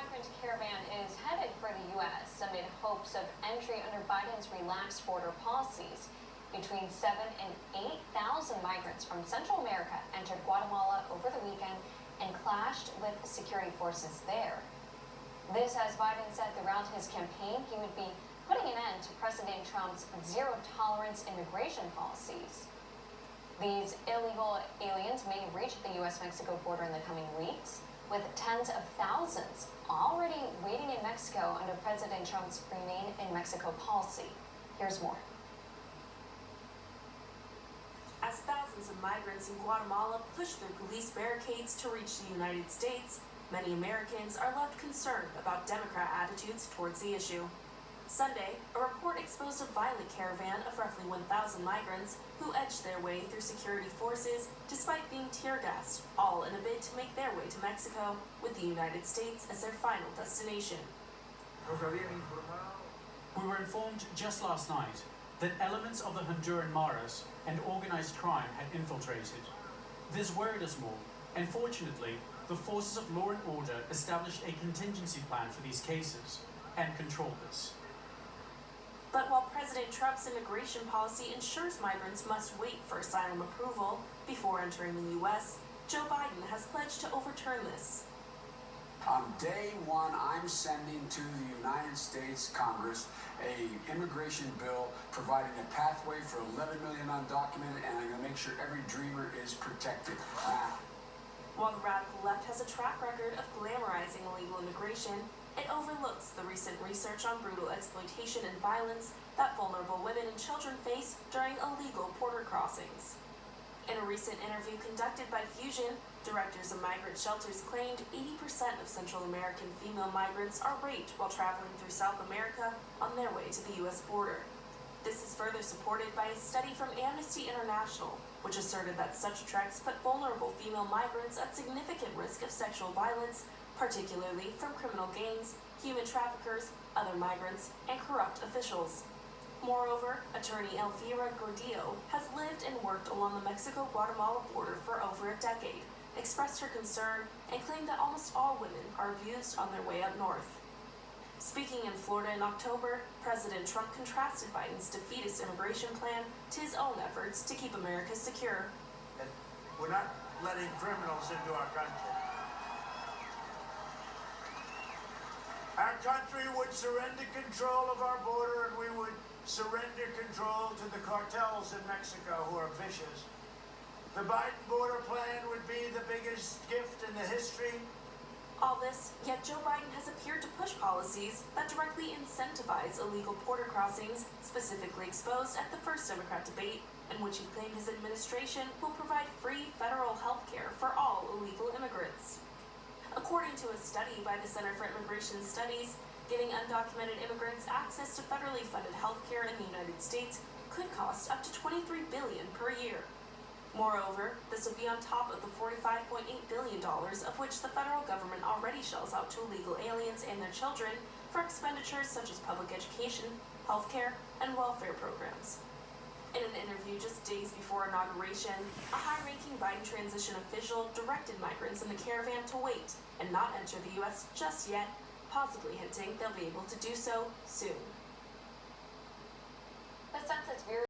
migrant caravan is headed for the U.S. amid hopes of entry under Biden's relaxed border policies. Between 7,000 and 8,000 migrants from Central America entered Guatemala over the weekend and clashed with security forces there. This as Biden said throughout his campaign he would be putting an end to President Trump's zero-tolerance immigration policies. These illegal aliens may reach the U.S.-Mexico border in the coming weeks, with tens of thousands already waiting in Mexico under President Trump's Remain in Mexico policy. Here's more. As thousands of migrants in Guatemala push through police barricades to reach the United States, many Americans are left concerned about Democrat attitudes towards the issue. Sunday, a report exposed a violent caravan of roughly 1,000 migrants who edged their way through security forces despite being tear-gassed, all in a bid to make their way to Mexico, with the United States as their final destination. We were informed just last night that elements of the Honduran Maras and organized crime had infiltrated. This worried us more, and fortunately, the forces of law and order established a contingency plan for these cases and controlled this. But while President Trump's immigration policy ensures migrants must wait for asylum approval before entering the U.S., Joe Biden has pledged to overturn this. On day one, I'm sending to the United States Congress an immigration bill providing a pathway for 11 million undocumented, and I'm going to make sure every dreamer is protected. While the radical left has a track record of glamorizing illegal immigration, it overlooks the recent research on brutal exploitation and violence that vulnerable women and children face during illegal border crossings. In a recent interview conducted by Fusion, directors of migrant shelters claimed 80% of Central American female migrants are raped while traveling through South America on their way to the U.S. border. This is further supported by a study from Amnesty International, which asserted that such treks put vulnerable female migrants at significant risk of sexual violence, particularly from criminal gangs, human traffickers, other migrants, and corrupt officials. Moreover, attorney Elvira Gordillo has lived and worked along the Mexico-Guatemala border for over a decade, expressed her concern, and claimed that almost all women are abused on their way up north. Speaking in Florida in October, President Trump contrasted Biden's defeatist immigration plan to his own efforts to keep America secure. And we're not letting criminals into our country. Our country would surrender control of our border, and we would surrender control to the cartels in Mexico, who are vicious. The Biden border plan would be the biggest gift in the history. All this, yet Joe Biden has appeared to push policies that directly incentivize illegal border crossings, specifically exposed at the first Democrat debate, in which he claimed his administration will provide free federal health care for all illegal immigrants. According to a study by the Center for Immigration Studies, giving undocumented immigrants access to federally funded health care in the United States could cost up to $23 billion per year. Moreover, this would be on top of the $45.8 billion of which the federal government already shells out to illegal aliens and their children for expenditures such as public education, healthcare, and welfare programs. In an interview just days before inauguration, a high-ranking Biden transition official directed migrants in the caravan to wait and not enter the U.S. just yet, possibly hinting they'll be able to do so soon. The Census Bureau